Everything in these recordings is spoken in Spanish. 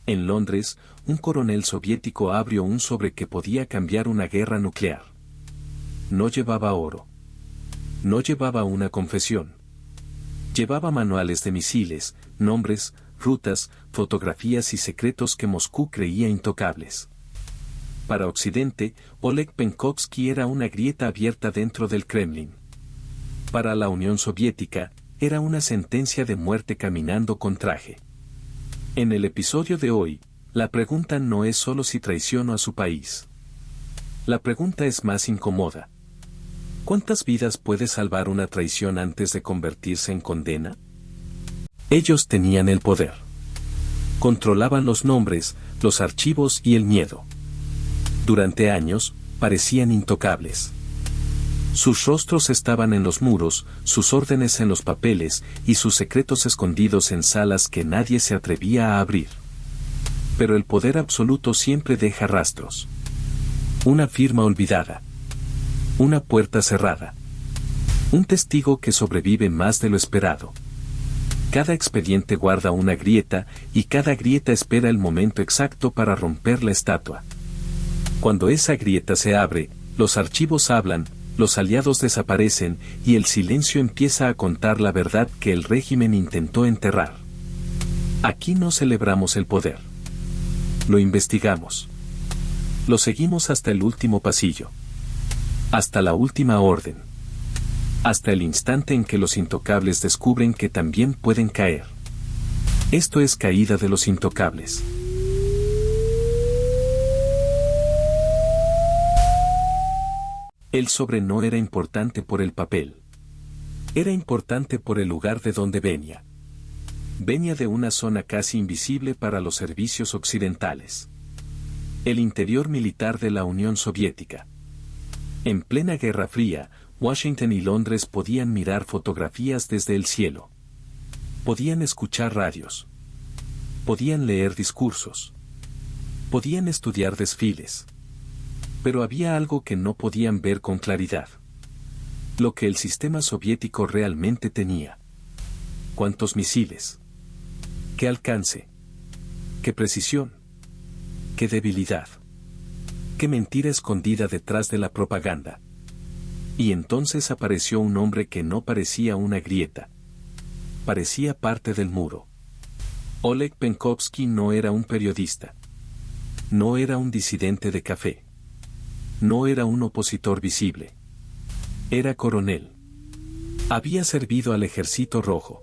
En Londres, un coronel soviético abrió un sobre que podía cambiar una guerra nuclear. No llevaba oro. No llevaba una confesión. Llevaba manuales de misiles, nombres, rutas, fotografías y secretos que Moscú creía intocables. Para Occidente, Oleg Penkovsky era una grieta abierta dentro del Kremlin. Para la Unión Soviética, era una sentencia de muerte caminando con traje. En el episodio de hoy, la pregunta no es solo si traicionó a su país. La pregunta es más incómoda. ¿Cuántas vidas puede salvar una traición antes de convertirse en condena? Ellos tenían el poder. Controlaban los nombres, los archivos y el miedo. Durante años, parecían intocables. Sus rostros estaban en los muros, sus órdenes en los papeles y sus secretos escondidos en salas que nadie se atrevía a abrir. Pero el poder absoluto siempre deja rastros. Una firma olvidada. Una puerta cerrada. Un testigo que sobrevive más de lo esperado. Cada expediente guarda una grieta y cada grieta espera el momento exacto para romper la estatua. Cuando esa grieta se abre, los archivos hablan, los aliados desaparecen y el silencio empieza a contar la verdad que el régimen intentó enterrar. Aquí no celebramos el poder. Lo investigamos. Lo seguimos hasta el último pasillo. Hasta la última orden. Hasta el instante en que los intocables descubren que también pueden caer. Esto es Caída de los Intocables. El sobre no era importante por el papel. Era importante por el lugar de donde venía. Venía de una zona casi invisible para los servicios occidentales. El interior militar de la Unión Soviética. En plena Guerra Fría, Washington y Londres podían mirar fotografías desde el cielo. Podían escuchar radios. Podían leer discursos. Podían estudiar desfiles. Pero había algo que no podían ver con claridad. Lo que el sistema soviético realmente tenía. ¿Cuántos misiles? ¿Qué alcance? ¿Qué precisión? ¿Qué debilidad? ¿Qué mentira escondida detrás de la propaganda? Y entonces apareció un hombre que no parecía una grieta. Parecía parte del muro. Oleg Penkovsky no era un periodista. No era un disidente de café. No era un opositor visible. Era coronel. Había servido al Ejército Rojo.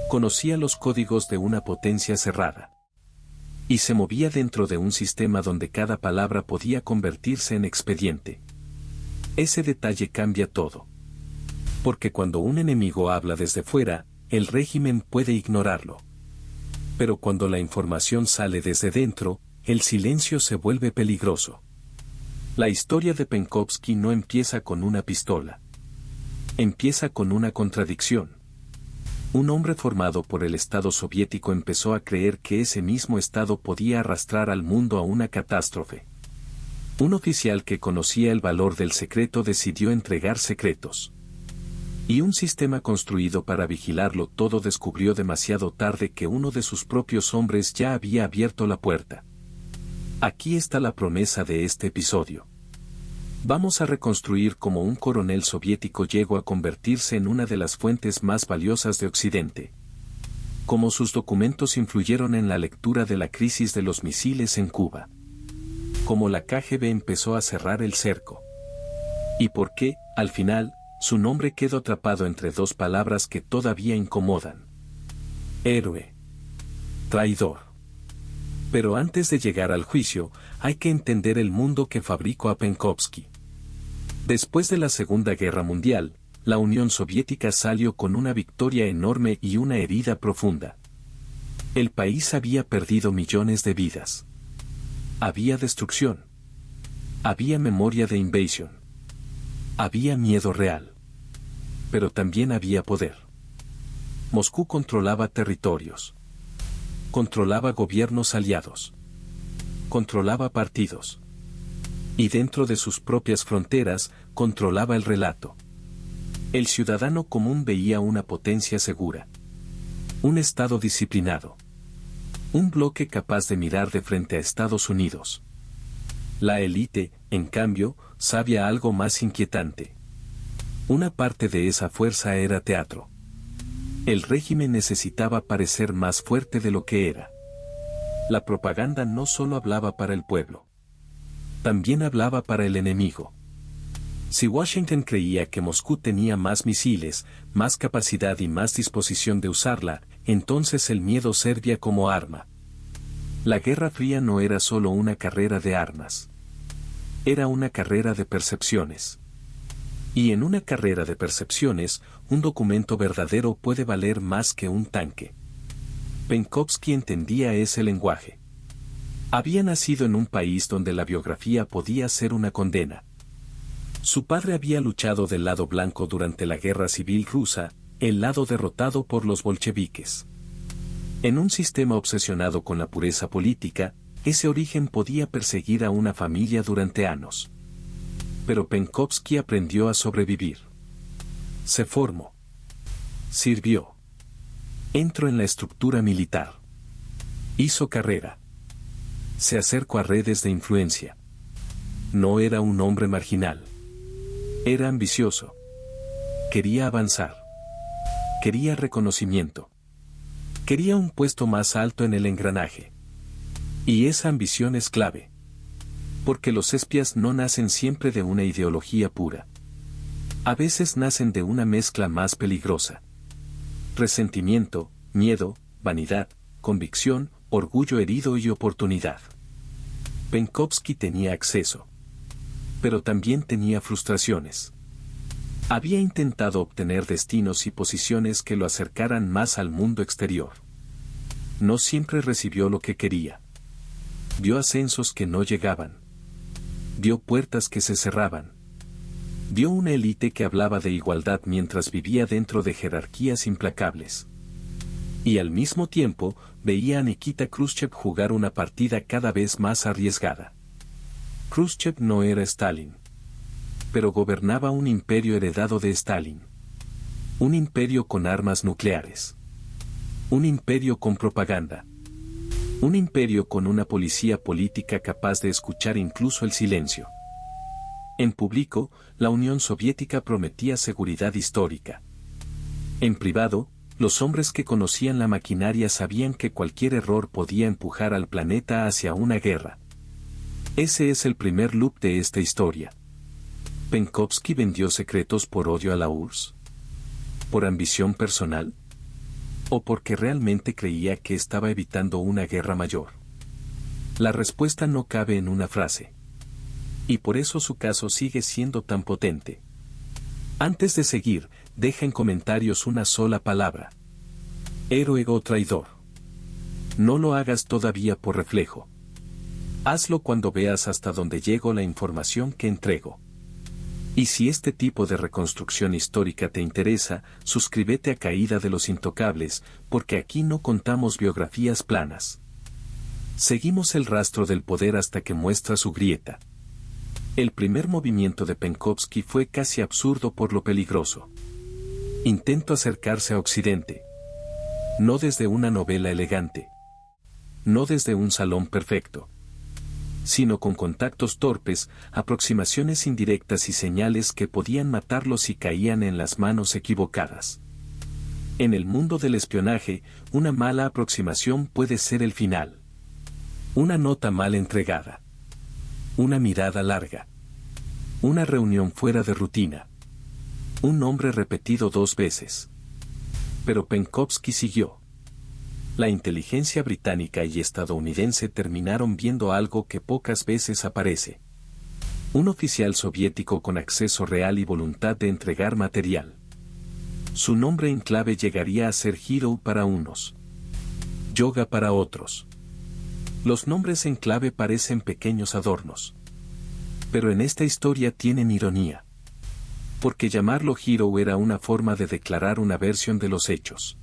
Conocía los códigos de una potencia cerrada. Y se movía dentro de un sistema donde cada palabra podía convertirse en expediente. Ese detalle cambia todo. Porque cuando un enemigo habla desde fuera, el régimen puede ignorarlo. Pero cuando la información sale desde dentro, el silencio se vuelve peligroso. La historia de Penkovsky no empieza con una pistola. Empieza con una contradicción. Un hombre formado por el Estado soviético empezó a creer que ese mismo Estado podía arrastrar al mundo a una catástrofe. Un oficial que conocía el valor del secreto decidió entregar secretos. Y un sistema construido para vigilarlo todo descubrió demasiado tarde que uno de sus propios hombres ya había abierto la puerta. Aquí está la promesa de este episodio. Vamos a reconstruir cómo un coronel soviético llegó a convertirse en una de las fuentes más valiosas de Occidente. Cómo sus documentos influyeron en la lectura de la crisis de los misiles en Cuba. Cómo la KGB empezó a cerrar el cerco. Y por qué, al final, su nombre quedó atrapado entre dos palabras que todavía incomodan. Héroe. Traidor. Pero antes de llegar al juicio, hay que entender el mundo que fabricó a Penkovsky. Después de la Segunda Guerra Mundial, la Unión Soviética salió con una victoria enorme y una herida profunda. El país había perdido millones de vidas. Había destrucción. Había memoria de invasión. Había miedo real. Pero también había poder. Moscú controlaba territorios. Controlaba gobiernos aliados. Controlaba partidos. Y dentro de sus propias fronteras, controlaba el relato. El ciudadano común veía una potencia segura. Un Estado disciplinado. Un bloque capaz de mirar de frente a Estados Unidos. La élite, en cambio, sabía algo más inquietante. Una parte de esa fuerza era teatro. El régimen necesitaba parecer más fuerte de lo que era. La propaganda no solo hablaba para el pueblo. También hablaba para el enemigo. Si Washington creía que Moscú tenía más misiles, más capacidad y más disposición de usarla, entonces el miedo servía como arma. La Guerra Fría no era solo una carrera de armas. Era una carrera de percepciones. Y en una carrera de percepciones, un documento verdadero puede valer más que un tanque. Penkovsky entendía ese lenguaje. Había nacido en un país donde la biografía podía ser una condena. Su padre había luchado del lado blanco durante la Guerra Civil Rusa, el lado derrotado por los bolcheviques. En un sistema obsesionado con la pureza política, ese origen podía perseguir a una familia durante años. Pero Penkovsky aprendió a sobrevivir. Se formó. Sirvió. Entró en la estructura militar. Hizo carrera. Se acercó a redes de influencia. No era un hombre marginal. Era ambicioso. Quería avanzar. Quería reconocimiento. Quería un puesto más alto en el engranaje. Y esa ambición es clave. Porque los espías no nacen siempre de una ideología pura. A veces nacen de una mezcla más peligrosa. Resentimiento, miedo, vanidad, convicción, orgullo herido y oportunidad. Penkovsky tenía acceso. Pero también tenía frustraciones. Había intentado obtener destinos y posiciones que lo acercaran más al mundo exterior. No siempre recibió lo que quería. Vio ascensos que no llegaban. Vio puertas que se cerraban. Vio una élite que hablaba de igualdad mientras vivía dentro de jerarquías implacables. Y al mismo tiempo, veía a Nikita Khrushchev jugar una partida cada vez más arriesgada. Khrushchev no era Stalin. Pero gobernaba un imperio heredado de Stalin. Un imperio con armas nucleares. Un imperio con propaganda. Un imperio con una policía política capaz de escuchar incluso el silencio. En público, la Unión Soviética prometía seguridad histórica. En privado, los hombres que conocían la maquinaria sabían que cualquier error podía empujar al planeta hacia una guerra. Ese es el primer loop de esta historia. ¿Penkovsky vendió secretos por odio a la URSS? ¿Por ambición personal? ¿O porque realmente creía que estaba evitando una guerra mayor? La respuesta no cabe en una frase. Y por eso su caso sigue siendo tan potente. Antes de seguir, deja en comentarios una sola palabra. Héroe o traidor. No lo hagas todavía por reflejo. Hazlo cuando veas hasta dónde llegó la información que entrego. Y si este tipo de reconstrucción histórica te interesa, suscríbete a Caída de los Intocables, porque aquí no contamos biografías planas. Seguimos el rastro del poder hasta que muestra su grieta. El primer movimiento de Penkovsky fue casi absurdo por lo peligroso. Intento acercarse a Occidente. No desde una novela elegante. No desde un salón perfecto. Sino con contactos torpes, aproximaciones indirectas y señales que podían matarlo si caían en las manos equivocadas. En el mundo del espionaje, una mala aproximación puede ser el final. Una nota mal entregada. Una mirada larga. Una reunión fuera de rutina. Un nombre repetido 2 veces. Pero Penkovsky siguió. La inteligencia británica y estadounidense terminaron viendo algo que pocas veces aparece. Un oficial soviético con acceso real y voluntad de entregar material. Su nombre en clave llegaría a ser Hero para unos. Yoga para otros. Los nombres en clave parecen pequeños adornos. Pero en esta historia tienen ironía. Porque llamarlo Hero era una forma de declarar una versión de los hechos.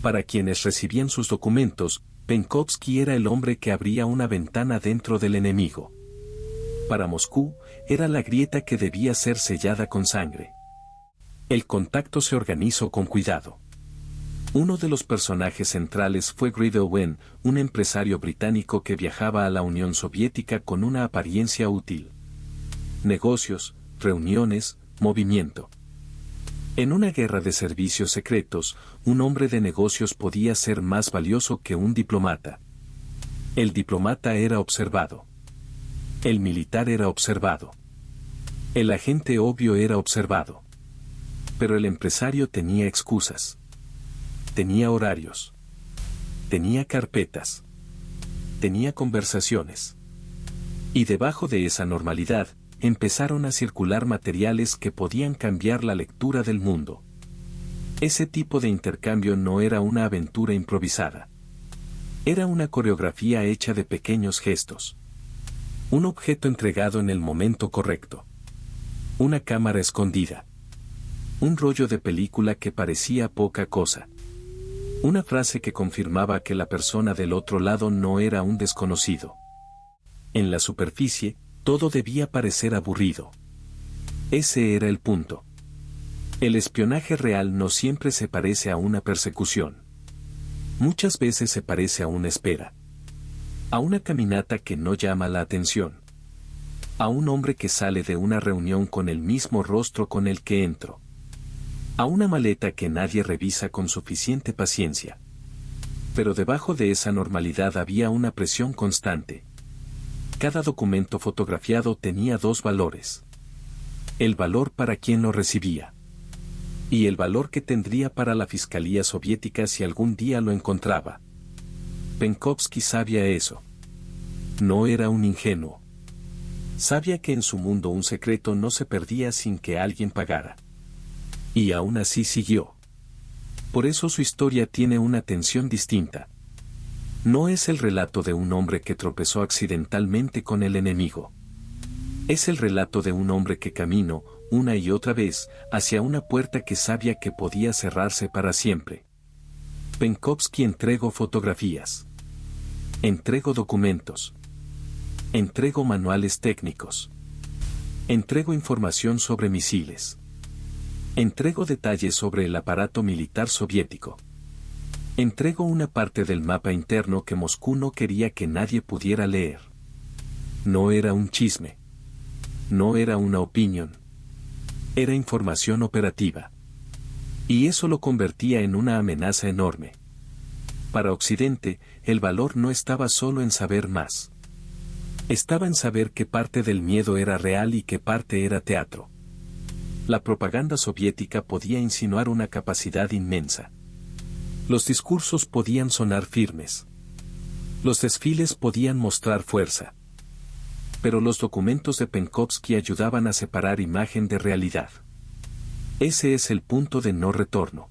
Para quienes recibían sus documentos, Penkovsky era el hombre que abría una ventana dentro del enemigo. Para Moscú, era la grieta que debía ser sellada con sangre. El contacto se organizó con cuidado. Uno de los personajes centrales fue Greve Owen, un empresario británico que viajaba a la Unión Soviética con una apariencia útil. Negocios, reuniones, movimiento. En una guerra de servicios secretos, un hombre de negocios podía ser más valioso que un diplomata. El diplomata era observado. El militar era observado. El agente obvio era observado. Pero el empresario tenía excusas. Tenía horarios. Tenía carpetas. Tenía conversaciones. Y debajo de esa normalidad, empezaron a circular materiales que podían cambiar la lectura del mundo. Ese tipo de intercambio no era una aventura improvisada. Era una coreografía hecha de pequeños gestos. Un objeto entregado en el momento correcto. Una cámara escondida. Un rollo de película que parecía poca cosa. Una frase que confirmaba que la persona del otro lado no era un desconocido. En la superficie, todo debía parecer aburrido. Ese era el punto. El espionaje real no siempre se parece a una persecución. Muchas veces se parece a una espera. A una caminata que no llama la atención. A un hombre que sale de una reunión con el mismo rostro con el que entró. A una maleta que nadie revisa con suficiente paciencia. Pero debajo de esa normalidad había una presión constante. Cada documento fotografiado tenía dos valores. El valor para quien lo recibía. Y el valor que tendría para la Fiscalía Soviética si algún día lo encontraba. Penkovsky sabía eso. No era un ingenuo. Sabía que en su mundo un secreto no se perdía sin que alguien pagara. Y aún así siguió. Por eso su historia tiene una tensión distinta. No es el relato de un hombre que tropezó accidentalmente con el enemigo. Es el relato de un hombre que caminó, una y otra vez, hacia una puerta que sabía que podía cerrarse para siempre. Penkovsky entregó fotografías. Entregó documentos. Entregó manuales técnicos. Entregó información sobre misiles. Entregó detalles sobre el aparato militar soviético. Entregó una parte del mapa interno que Moscú no quería que nadie pudiera leer. No era un chisme. No era una opinión. Era información operativa. Y eso lo convertía en una amenaza enorme. Para Occidente, el valor no estaba solo en saber más. Estaba en saber qué parte del miedo era real y qué parte era teatro. La propaganda soviética podía insinuar una capacidad inmensa. Los discursos podían sonar firmes. Los desfiles podían mostrar fuerza. Pero los documentos de Penkovsky ayudaban a separar imagen de realidad. Ese es el punto de no retorno.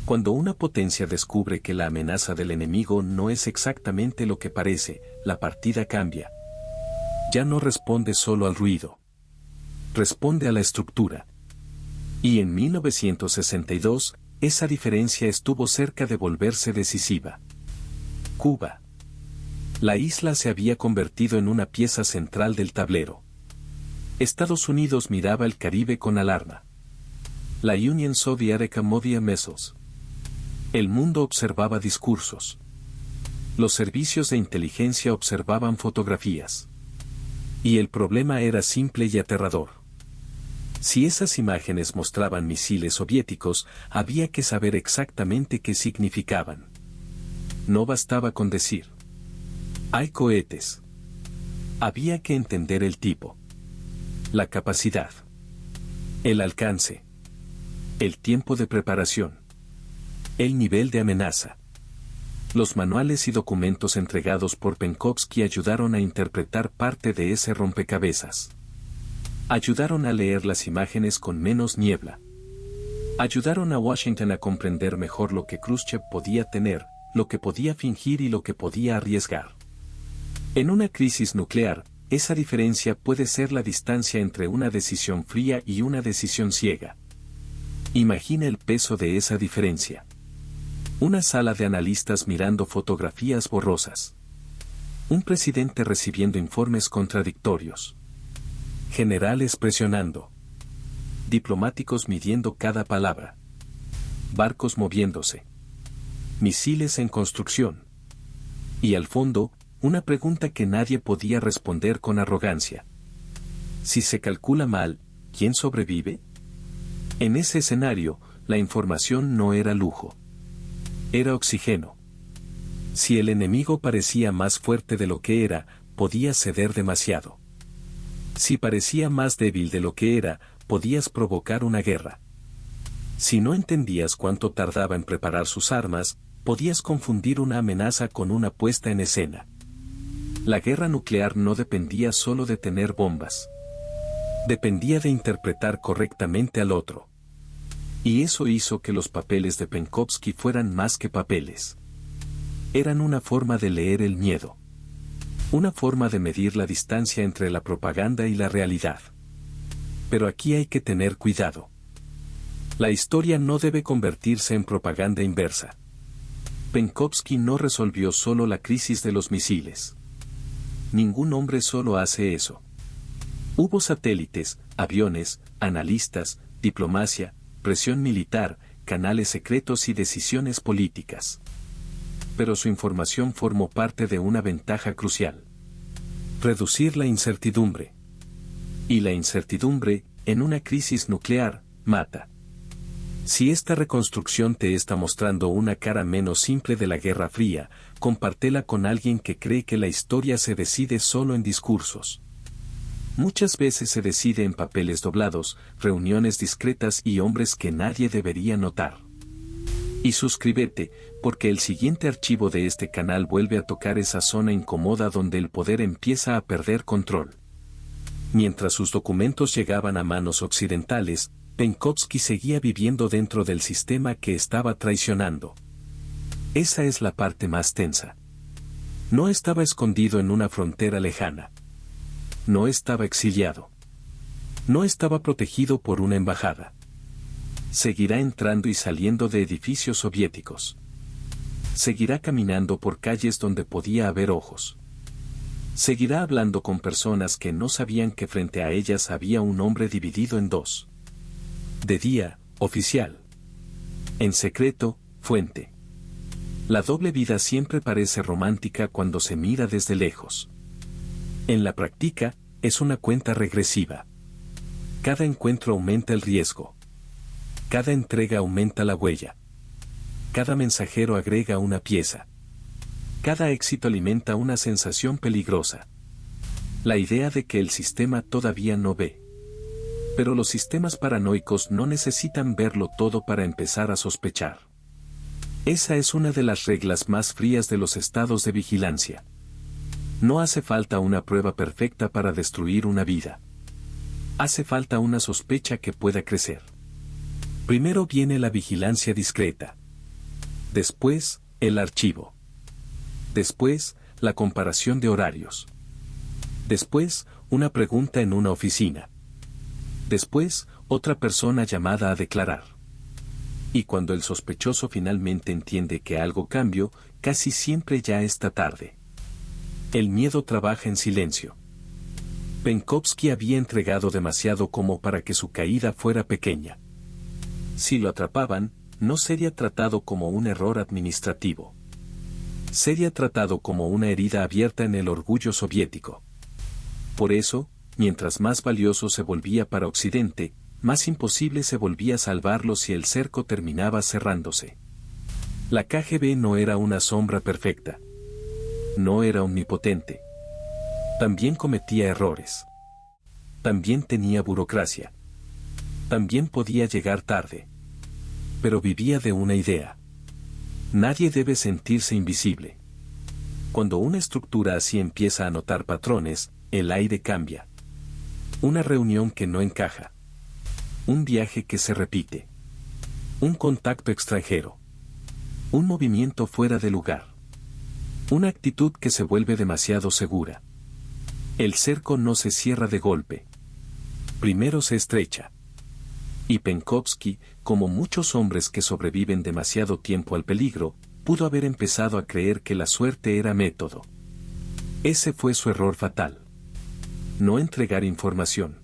Cuando una potencia descubre que la amenaza del enemigo no es exactamente lo que parece, la partida cambia. Ya no responde solo al ruido. Responde a la estructura. Y en 1962, esa diferencia estuvo cerca de volverse decisiva. Cuba. La isla se había convertido en una pieza central del tablero. Estados Unidos miraba el Caribe con alarma. La Unión Soviética movía missiles. El mundo observaba discursos. Los servicios de inteligencia observaban fotografías. Y el problema era simple y aterrador. Si esas imágenes mostraban misiles soviéticos, había que saber exactamente qué significaban. No bastaba con decir: hay cohetes. Había que entender el tipo, la capacidad, el alcance, el tiempo de preparación, el nivel de amenaza. Los manuales y documentos entregados por Penkovsky ayudaron a interpretar parte de ese rompecabezas. Ayudaron a leer las imágenes con menos niebla. Ayudaron a Washington a comprender mejor lo que Khrushchev podía tener, lo que podía fingir y lo que podía arriesgar. En una crisis nuclear, esa diferencia puede ser la distancia entre una decisión fría y una decisión ciega. Imagina el peso de esa diferencia. Una sala de analistas mirando fotografías borrosas. Un presidente recibiendo informes contradictorios. Generales presionando. Diplomáticos midiendo cada palabra. Barcos moviéndose. Misiles en construcción. Y al fondo, una pregunta que nadie podía responder con arrogancia. Si se calcula mal, ¿quién sobrevive? En ese escenario, la información no era lujo. Era oxígeno. Si el enemigo parecía más fuerte de lo que era, podías ceder demasiado. Si parecía más débil de lo que era, podías provocar una guerra. Si no entendías cuánto tardaba en preparar sus armas, podías confundir una amenaza con una puesta en escena. La guerra nuclear no dependía solo de tener bombas. Dependía de interpretar correctamente al otro. Y eso hizo que los papeles de Penkovsky fueran más que papeles. Eran una forma de leer el miedo. Una forma de medir la distancia entre la propaganda y la realidad. Pero aquí hay que tener cuidado. La historia no debe convertirse en propaganda inversa. Penkovsky no resolvió solo la crisis de los misiles. Ningún hombre solo hace eso. Hubo satélites, aviones, analistas, diplomacia, presión militar, canales secretos y decisiones políticas. Pero su información formó parte de una ventaja crucial. Reducir la incertidumbre. Y la incertidumbre, en una crisis nuclear, mata. Si esta reconstrucción te está mostrando una cara menos simple de la Guerra Fría, compártela con alguien que cree que la historia se decide solo en discursos. Muchas veces se decide en papeles doblados, reuniones discretas y hombres que nadie debería notar. Y suscríbete, porque el siguiente archivo de este canal vuelve a tocar esa zona incómoda donde el poder empieza a perder control. Mientras sus documentos llegaban a manos occidentales, Penkovsky seguía viviendo dentro del sistema que estaba traicionando. Esa es la parte más tensa. No estaba escondido en una frontera lejana. No estaba exiliado. No estaba protegido por una embajada. Seguirá entrando y saliendo de edificios soviéticos. Seguirá caminando por calles donde podía haber ojos. Seguirá hablando con personas que no sabían que frente a ellas había un hombre dividido en dos. De día, oficial. En secreto, fuente. La doble vida siempre parece romántica cuando se mira desde lejos. En la práctica, es una cuenta regresiva. Cada encuentro aumenta el riesgo. Cada entrega aumenta la huella. Cada mensajero agrega una pieza. Cada éxito alimenta una sensación peligrosa. La idea de que el sistema todavía no ve. Pero los sistemas paranoicos no necesitan verlo todo para empezar a sospechar. Esa es una de las reglas más frías de los estados de vigilancia. No hace falta una prueba perfecta para destruir una vida. Hace falta una sospecha que pueda crecer. Primero viene la vigilancia discreta. Después, el archivo. Después, la comparación de horarios. Después, una pregunta en una oficina. Después, otra persona llamada a declarar. Y cuando el sospechoso finalmente entiende que algo cambió, casi siempre ya está tarde. El miedo trabaja en silencio. Penkovsky había entregado demasiado como para que su caída fuera pequeña. Si lo atrapaban, no sería tratado como un error administrativo. Sería tratado como una herida abierta en el orgullo soviético. Por eso, mientras más valioso se volvía para Occidente, más imposible se volvía salvarlo si el cerco terminaba cerrándose. La KGB no era una sombra perfecta. No era omnipotente. También cometía errores. También tenía burocracia. También podía llegar tarde. Pero vivía de una idea. Nadie debe sentirse invisible. Cuando una estructura así empieza a notar patrones, el aire cambia. Una reunión que no encaja. Un viaje que se repite. Un contacto extranjero. Un movimiento fuera de lugar. Una actitud que se vuelve demasiado segura. El cerco no se cierra de golpe. Primero se estrecha. Y Penkovsky, como muchos hombres que sobreviven demasiado tiempo al peligro, pudo haber empezado a creer que la suerte era método. Ese fue su error fatal. No entregar información.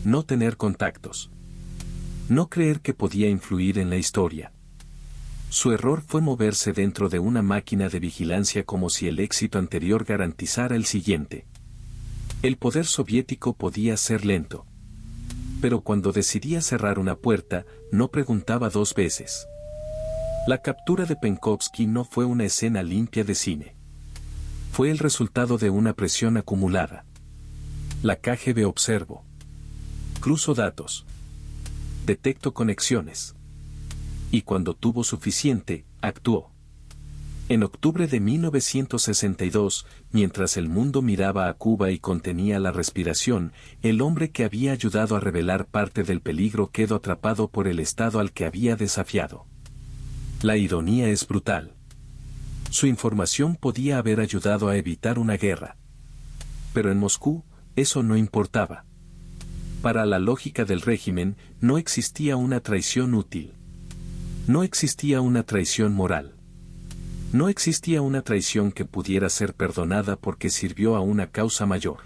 No tener contactos. No creer que podía influir en la historia. Su error fue moverse dentro de una máquina de vigilancia como si el éxito anterior garantizara el siguiente. El poder soviético podía ser lento. Pero cuando decidía cerrar una puerta, no preguntaba dos veces. La captura de Penkovsky no fue una escena limpia de cine. Fue el resultado de una presión acumulada. La KGB observó. Cruzo datos. Detecto conexiones. Y cuando tuvo suficiente, actuó. En octubre de 1962, mientras el mundo miraba a Cuba y contenía la respiración, el hombre que había ayudado a revelar parte del peligro quedó atrapado por el estado al que había desafiado. La ironía es brutal. Su información podía haber ayudado a evitar una guerra. Pero en Moscú, eso no importaba. Para la lógica del régimen, no existía una traición útil. No existía una traición moral. No existía una traición que pudiera ser perdonada porque sirvió a una causa mayor.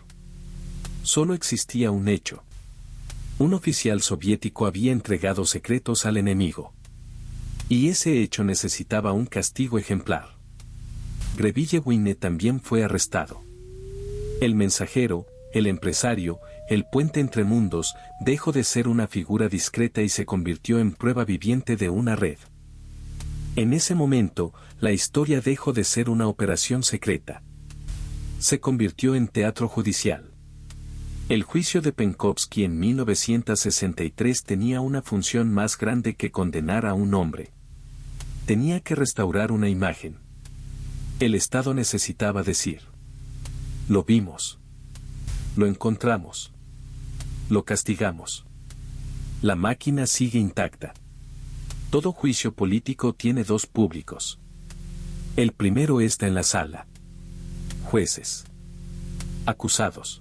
Solo existía un hecho. Un oficial soviético había entregado secretos al enemigo. Y ese hecho necesitaba un castigo ejemplar. Greville-Weyne también fue arrestado. El mensajero, el empresario, el puente entre mundos, dejó de ser una figura discreta y se convirtió en prueba viviente de una red. En ese momento, la historia dejó de ser una operación secreta. Se convirtió en teatro judicial. El juicio de Penkovsky en 1963 tenía una función más grande que condenar a un hombre. Tenía que restaurar una imagen. El Estado necesitaba decir: lo vimos. Lo encontramos. Lo castigamos. La máquina sigue intacta. Todo juicio político tiene dos públicos. El primero está en la sala. Jueces. Acusados.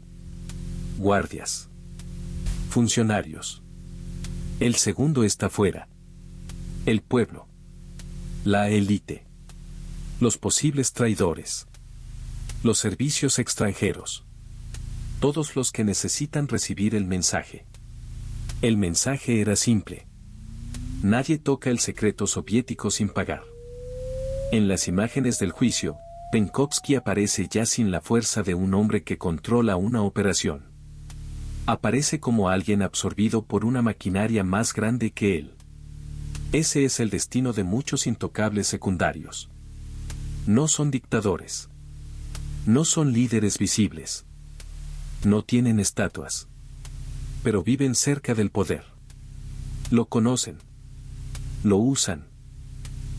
Guardias. Funcionarios. El segundo está fuera. El pueblo. La élite. Los posibles traidores. Los servicios extranjeros. Todos los que necesitan recibir el mensaje. El mensaje era simple. Nadie toca el secreto soviético sin pagar. En las imágenes del juicio, Penkovsky aparece ya sin la fuerza de un hombre que controla una operación. Aparece como alguien absorbido por una maquinaria más grande que él. Ese es el destino de muchos intocables secundarios. No son dictadores. No son líderes visibles. No tienen estatuas. Pero viven cerca del poder. Lo conocen. Lo usan.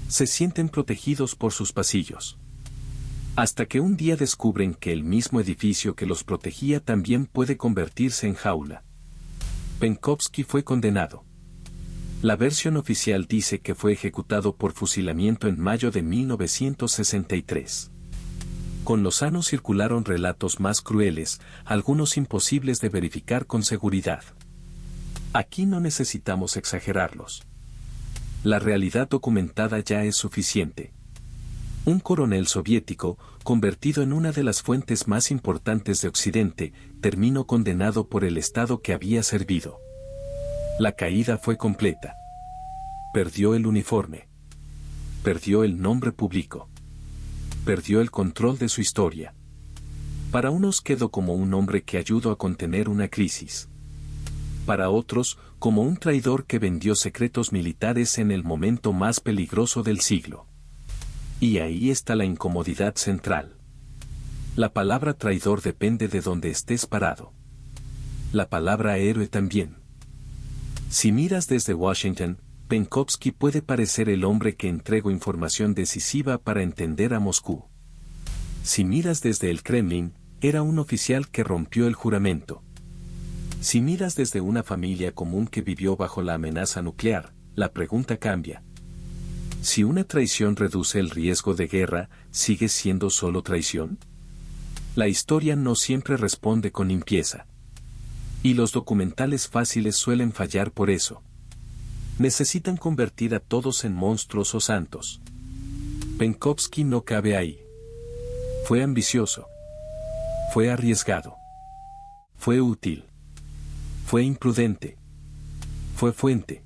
Se sienten protegidos por sus pasillos. Hasta que un día descubren que el mismo edificio que los protegía también puede convertirse en jaula. Penkovsky fue condenado. La versión oficial dice que fue ejecutado por fusilamiento en mayo de 1963. Con los años circularon relatos más crueles, algunos imposibles de verificar con seguridad. Aquí no necesitamos exagerarlos. La realidad documentada ya es suficiente. Un coronel soviético, convertido en una de las fuentes más importantes de Occidente, terminó condenado por el Estado que había servido. La caída fue completa. Perdió el uniforme. Perdió el nombre público. Perdió el control de su historia. Para unos quedó como un hombre que ayudó a contener una crisis. Para otros, como un traidor que vendió secretos militares en el momento más peligroso del siglo. Y ahí está la incomodidad central. La palabra traidor depende de donde estés parado. La palabra héroe también. Si miras desde Washington, Penkovsky puede parecer el hombre que entregó información decisiva para entender a Moscú. Si miras desde el Kremlin, era un oficial que rompió el juramento. Si miras desde una familia común que vivió bajo la amenaza nuclear, la pregunta cambia. Si una traición reduce el riesgo de guerra, ¿sigue siendo solo traición? La historia no siempre responde con limpieza. Y los documentales fáciles suelen fallar por eso. Necesitan convertir a todos en monstruos o santos. Penkovsky no cabe ahí. Fue ambicioso. Fue arriesgado. Fue útil. Fue imprudente. Fue fuente.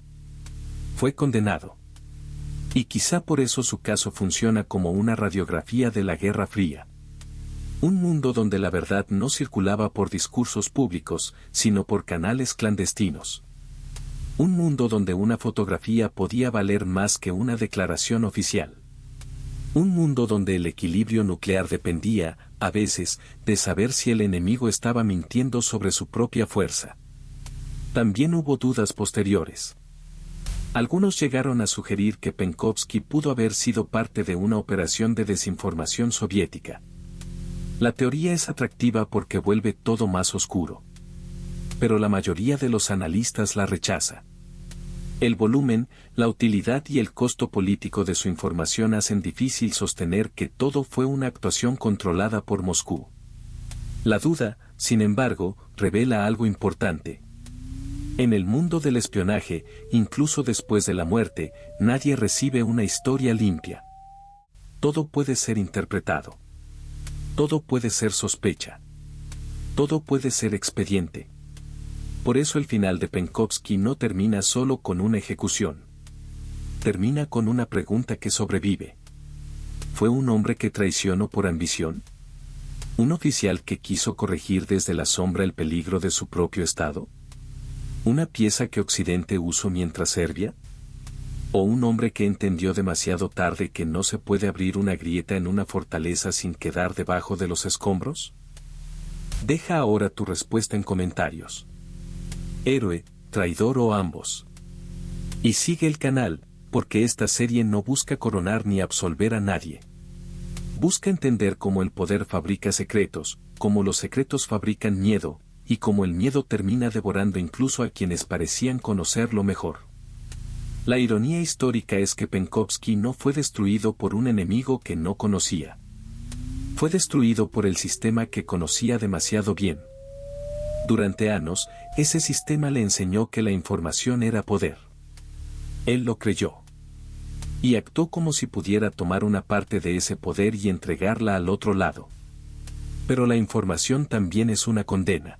Fue condenado. Y quizá por eso su caso funciona como una radiografía de la Guerra Fría. Un mundo donde la verdad no circulaba por discursos públicos, sino por canales clandestinos. Un mundo donde una fotografía podía valer más que una declaración oficial. Un mundo donde el equilibrio nuclear dependía, a veces, de saber si el enemigo estaba mintiendo sobre su propia fuerza. También hubo dudas posteriores. Algunos llegaron a sugerir que Penkovsky pudo haber sido parte de una operación de desinformación soviética. La teoría es atractiva porque vuelve todo más oscuro. Pero la mayoría de los analistas la rechaza. El volumen, la utilidad y el costo político de su información hacen difícil sostener que todo fue una actuación controlada por Moscú. La duda, sin embargo, revela algo importante. En el mundo del espionaje, incluso después de la muerte, nadie recibe una historia limpia. Todo puede ser interpretado. Todo puede ser sospecha. Todo puede ser expediente. Por eso el final de Penkovsky no termina solo con una ejecución. Termina con una pregunta que sobrevive. ¿Fue un hombre que traicionó por ambición? ¿Un oficial que quiso corregir desde la sombra el peligro de su propio estado? ¿Una pieza que Occidente usó mientras servía? ¿O un hombre que entendió demasiado tarde que no se puede abrir una grieta en una fortaleza sin quedar debajo de los escombros? Deja ahora tu respuesta en comentarios. Héroe, traidor o ambos. Y sigue el canal, porque esta serie no busca coronar ni absolver a nadie. Busca entender cómo el poder fabrica secretos, cómo los secretos fabrican miedo, y cómo el miedo termina devorando incluso a quienes parecían conocerlo mejor. La ironía histórica es que Penkovsky no fue destruido por un enemigo que no conocía. Fue destruido por el sistema que conocía demasiado bien. Durante años, ese sistema le enseñó que la información era poder. Él lo creyó. Y actuó como si pudiera tomar una parte de ese poder y entregarla al otro lado. Pero la información también es una condena.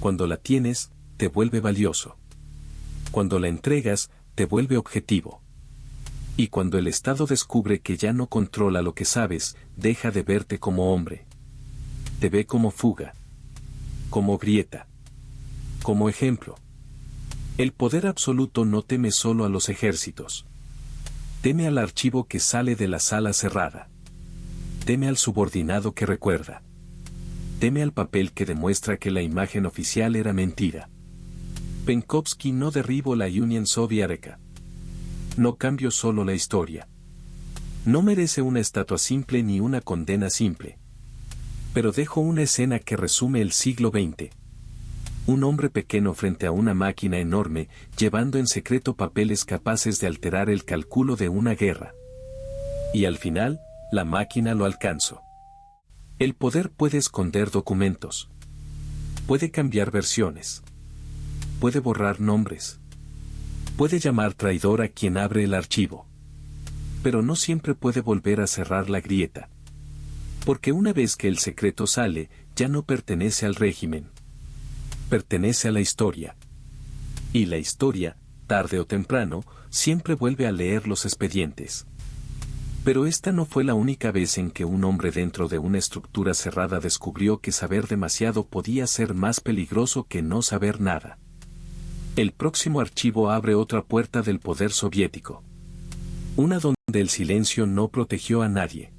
Cuando la tienes, te vuelve valioso. Cuando la entregas, te vuelve objetivo. Y cuando el Estado descubre que ya no controla lo que sabes, deja de verte como hombre. Te ve como fuga. Como grieta. Como ejemplo. El poder absoluto no teme solo a los ejércitos. Teme al archivo que sale de la sala cerrada. Teme al subordinado que recuerda. Teme al papel que demuestra que la imagen oficial era mentira. Penkovsky no derribó la Unión Soviética. No cambió solo la historia. No merece una estatua simple ni una condena simple. Pero dejó una escena que resume el siglo XX. Un hombre pequeño frente a una máquina enorme, llevando en secreto papeles capaces de alterar el cálculo de una guerra. Y al final, la máquina lo alcanzó. El poder puede esconder documentos. Puede cambiar versiones. Puede borrar nombres. Puede llamar traidor a quien abre el archivo. Pero no siempre puede volver a cerrar la grieta. Porque una vez que el secreto sale, ya no pertenece al régimen. Pertenece a la historia. Y la historia, tarde o temprano, siempre vuelve a leer los expedientes. Pero esta no fue la única vez en que un hombre dentro de una estructura cerrada descubrió que saber demasiado podía ser más peligroso que no saber nada. El próximo archivo abre otra puerta del poder soviético. Una donde el silencio no protegió a nadie.